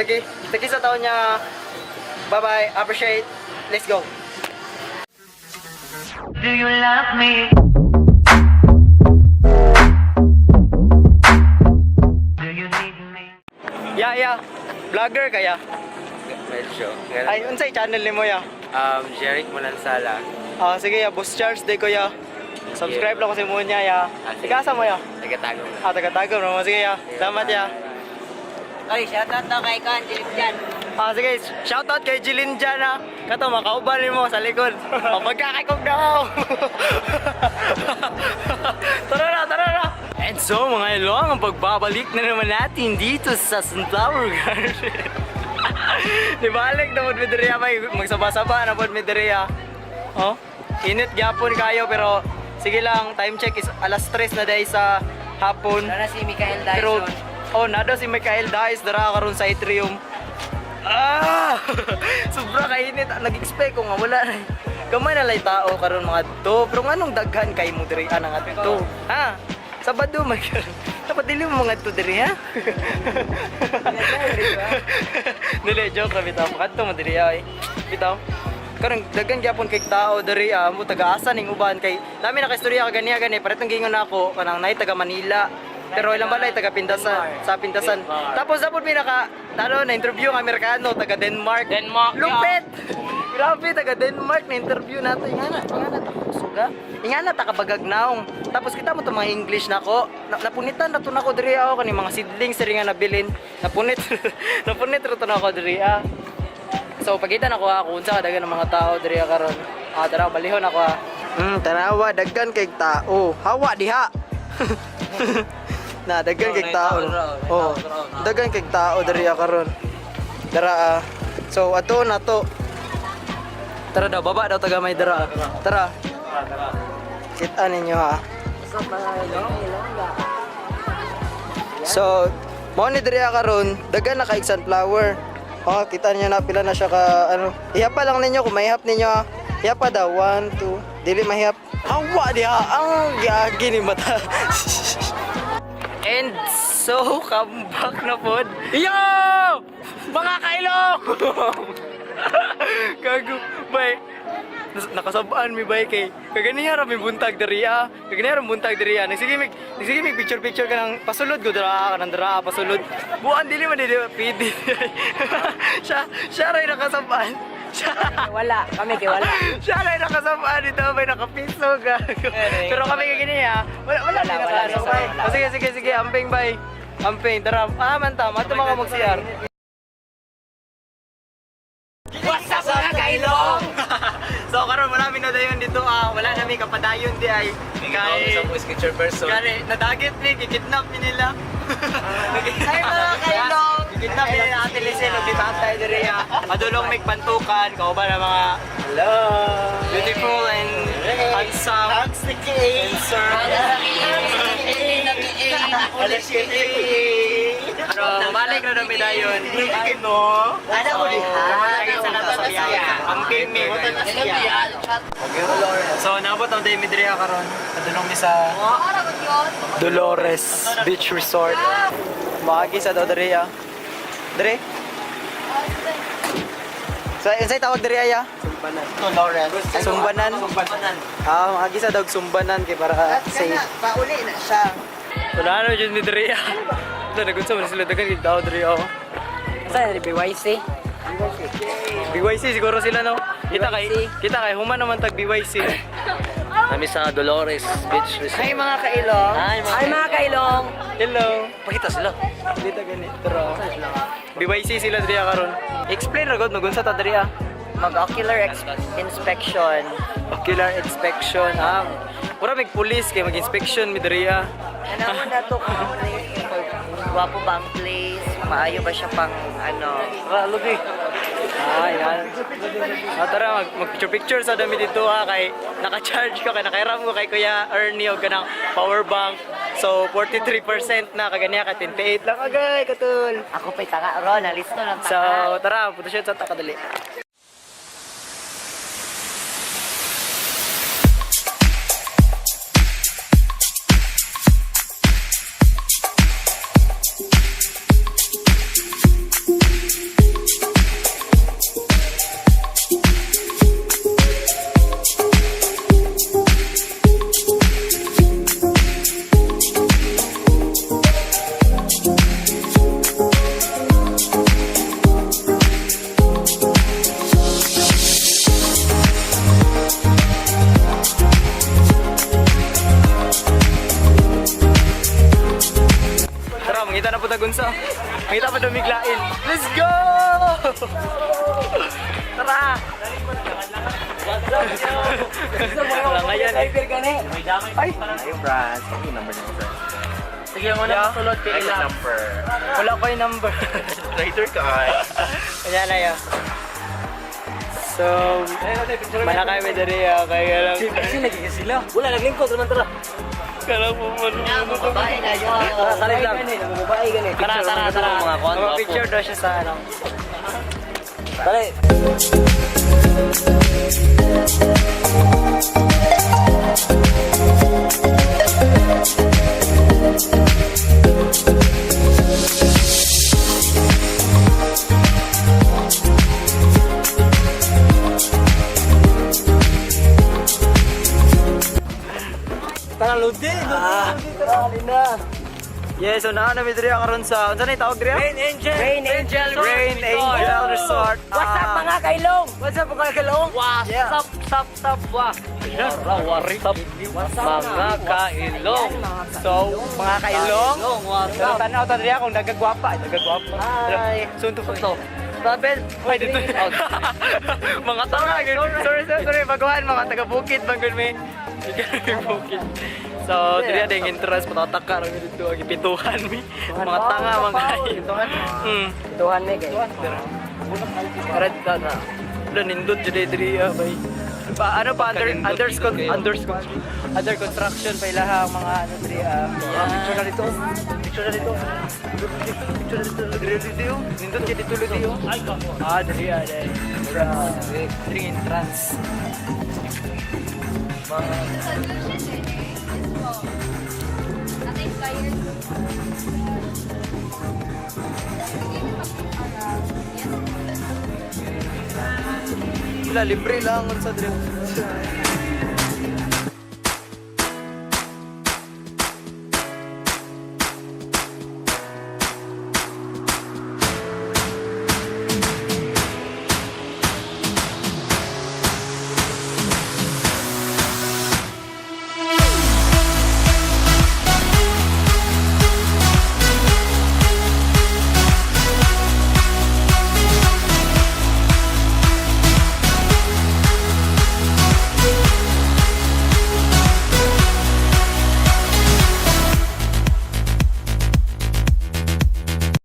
lagi sa taon niya. Bye-bye. Appreciate. Let's go. Do you love me? Do you need me? Ya. Vlogger kaya? Medyo. Ay, unsay channel nimo ya? Jeric Manansala. Sige ya, Boss Charles de ko ya. Subscribe lang ko sa mo niya ya. Ikasa mo ya? Tagatagong na. Taga-Tagum mo. Sige ya. Salamat ya. Oy, shoutout daw kay Kon, Jilip. Sige, shoutout kay Jilin dyan ha. Kato, makauban mo sa likod. Magkakikog na ako. Tara na. And so mga ilong, ang pagbabalik na naman natin dito sa Sunflower Garden. Dibalik na po midriya, magsaba-saba na po midriya. Oh, init gyapon kayo pero sige lang, time check is alas 3 na dahil sa hapon. Wala si Michael Dyson. Pero, nado si Michael Dice dara karon sa atrium. Sobra kainit. Nag-expect ko nga wala na. Gamay na lay tao karon mga to. Pero anong daghan kay mo diri ana nga to? Ha? Sabado man. Dapat dili mo mga to diri ha. Dili joke ra bitaw. Kadto mo diri ay. Bitaw. Karong daghan gyapon kay tao diri mo taga-asa ning uban kay nami nakaistorya ka ganiya gani paretong gingon nako kanang nay taga Manila. Pero ilang balay taga Pindasan, sa Pindasan. Tapos dapat may na interview ng Amerikano taga Denmark. Lupit. Grabe taga Denmark na interview nato ingana suga. Ingana ta kabagagnaong. Tapos kita mo to mga English nako. Napunitan na to nako diri ako kani mga seedlings diri nga nabilin. Napunit ra to nako diri. So pagita nako ako unsa ka dagan ng mga tao diri karon. Tara balihon ako. Tanawa daghan kay tao. Hawa diha. Na daghan kay tao. Daghan kay tao diri karon. Dara. So ato na to. Tara daw baba daw taga may dara. Tara. Kita ninyo ha. So mo ni diri karon daghan na kay sunflower. Kita niyo na pila na siya ka ihap pa lang ninyo kung mahihap ninyo ha. Ihap pa daw 1 2 dili mahihap. Hawa diha ang yagi ni mata. And so, come back na po. Yo! Mga kailong! Gago, bay. Nakasabaan mi bay kay. Kaganiya ra mi buntag diriya. Kaganiya ra buntag diriya. Nagsige mig picture ka ng pasulod go dira ka ng dira pasulod. Buan dili man dili PD. Siya ray nakasabaan. Wala, kami kay wala. Siya ray nakasabaan dito bay nakapiso gago. Pero kami kay ganiya. Wala. Sige, amping bay. Amping, tara. Man ta, mato mga mag-CR. What's up mga kailong? So karon wala mi na dayon dito wala na mi kapadayon di ay kay Sketcher person. kani nadagit mi kikidnap mi nila. Ay mga kailong. Kikidnap mi nila Ate Lisel ug gitatay diri adulong mig pantukan kauban na mga hello beautiful and handsome hugs the king sir. Pero balik na mi dayon. No. Ada ko diha. Amping mi. So naabot ang day mi diri karon. Adulong mi sa Dolores Beach Resort. Maagi sa daw diri Diri? So unsay tawag diri ya? Dolores. Sumbanan. Maagi sa daw sumbanan kay para safe. Pauli na siya. Wala na jud mi diri. So nagunsa man sila dagan gid daw diri Sa BYC. BYC siguro sila no. Kita kay human naman tag BYC. Kami sa Dolores Beach Resort. Ay mga kailong. Ay mga kailong. Hello. Pakita sila. Dito gani. Tara. BYC sila diri karon. Explain ra gud magunsa ta diri Mag-ocular inspection. Ocular inspection. Mura mig police kay mag-inspection mi diri Ano mo na to kung wapo ba ang place? Maayo ba siya pang Lugi. Yan. Tara mag-picture sa dami dito kay naka-charge ko kay nakairam ko kay Kuya Ernie og kanang power bank. So 43% na kaganiya ka 28 lang agay katul. Ako pa'y tanga ron, nalisto ng So tanga. tara, photoshoot sa takadali. kain. Let's go! Tara! Wala ngayon eh. Ay! Ayun, Franz. Ano yung number nito, Franz? Sige, mo na masulot kay Next number. Wala ko yung number. Traitor ka, ay. Kanya na yun. So, malakay may dari kaya lang. Kasi nagiging sila. Wala, naglingkod naman tara. Kala mo man. Babae na yun. Tara, salit lang. Babae ganit. Tara. Mga kwan. Mga picture daw siya sa ano. Tara. Tara, load din. Yes, so naa na mi diri karon sa unsa na tawag diri? Rain Angel. Rain Angel Rain Angel Resort. What's up mga kailong? What's up mga kailong? Yeah. Stop, wah. Wartap. Mga kailong. So, mga kailong. What's Pero up? tanaw ta diri akong nagagwapa, nagagwapa. Hi. Sunto ko. Ito. Babel. Ay, dito. Mga tanga, sorry, baguhan, mga taga-bukid, bang gano'n bukid. So, dili ada yung entrance, patatakar, dito, ang ipituhan mi. Mga tanga, mga ipituhan. Tuhan may kayo. Karat ka na. Wala, nindot, dili, bay. Ano pa, under construction pa ilaha ang mga ano, dili, picture na dito. Dito. Nindot ka dito, dito. Dili, dili, entrance. Wala, libre lang sa dito.